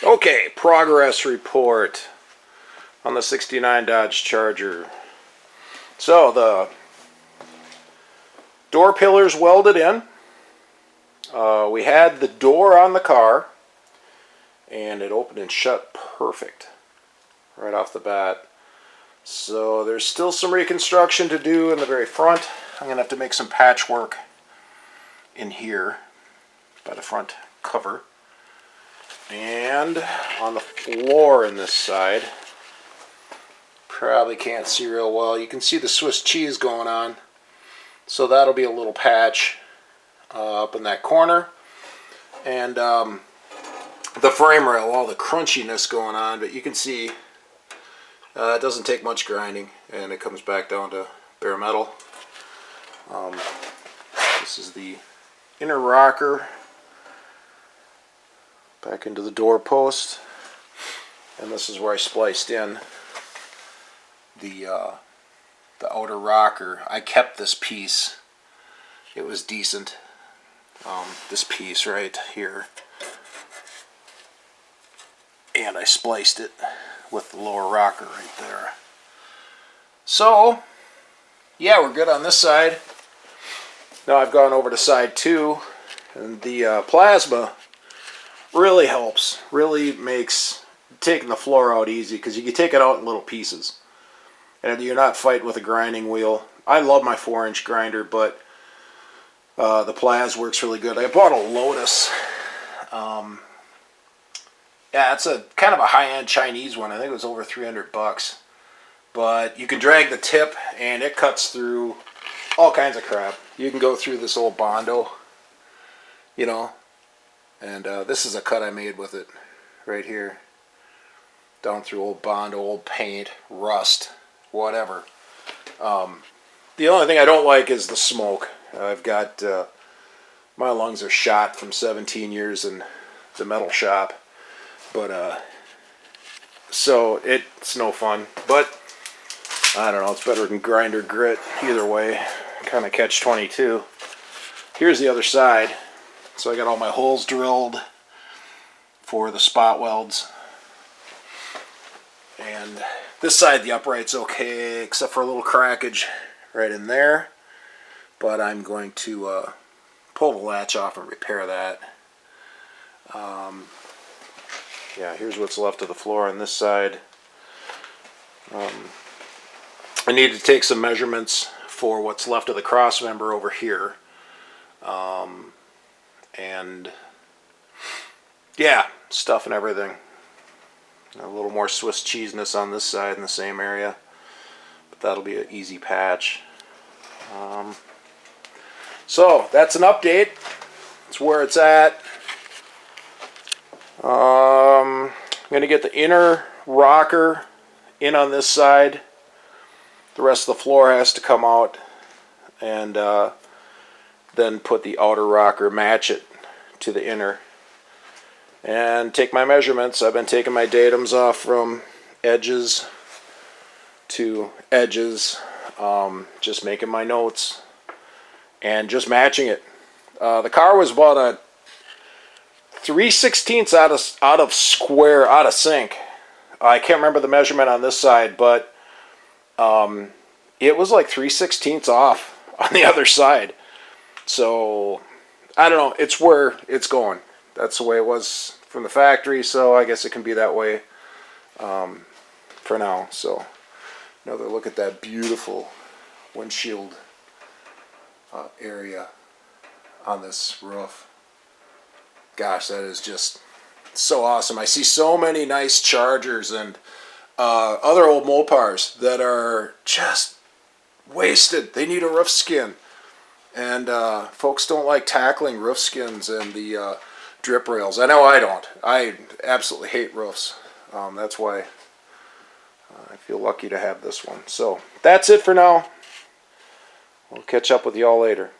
Okay, progress report on the 69 Dodge Charger. So the door pillars welded in. We had the door on the car and it opened and shut perfect right off the bat. So there's still some reconstruction to do in the very front. I'm going to have to make some patchwork in here by the front cover. And on the floor in this side, probably can't see real well. You can see the Swiss cheese going on. So that'll be a little patch up in that corner. And the frame rail, all the crunchiness going on, but you can see it doesn't take much grinding and it comes back down to bare metal. This is the inner rocker back into the door post, and this is where I spliced in the outer rocker. I kept this piece. It was decent. This piece right here, and I spliced it with the lower rocker right there. So yeah, we're good on this side. Now I've gone over to side 2, and the plasma really helps, really makes taking the floor out easy, because you can take it out in little pieces and you're not fighting with a grinding wheel. I love my 4-inch grinder, but the Plas works really good. I bought a Lotus. Yeah, it's a kind of a high-end Chinese one. I think it was over 300 bucks. But you can drag the tip and it cuts through all kinds of crap. You can go through this old Bondo, you know, and this is a cut I made with it right here. Down through old Bondo, old paint, rust, whatever. The only thing I don't like is the smoke. I've got, my lungs are shot from 17 years in the metal shop. But, so it's no fun. But, I don't know, it's better than grinder grit either way. Kind of catch-22. Here's the other side. So I got all my holes drilled for the spot welds. And this side, the upright's okay, except for a little crackage right in there. But I'm going to pull the latch off and repair that. Yeah, here's what's left of the floor on this side. I need to take some measurements for what's left of the cross member over here. And yeah, stuff and everything. A little more Swiss cheesiness on this side in the same area, but that'll be an easy patch. So that's an update. That's where it's at. I'm going to get the inner rocker in on this side. The rest of the floor has to come out, and then put the outer rocker, match it to the inner, and take my measurements. I've been taking my datums off from edges to edges, just making my notes and just matching it. The car was about a 3/16 out of sync. I can't remember the measurement on this side, but it was like 3/16 off on the other side. So I don't know, it's where it's going. That's the way it was from the factory, so I guess it can be that way for now. So another look at that beautiful windshield area on this roof. Gosh, that is just so awesome. I see so many nice Chargers and other old Mopars that are just wasted. They need a roof skin. And folks don't like tackling roof skins and the drip rails. I know I don't. I absolutely hate roofs. That's why I feel lucky to have this one. So that's it for now. We'll catch up with y'all later.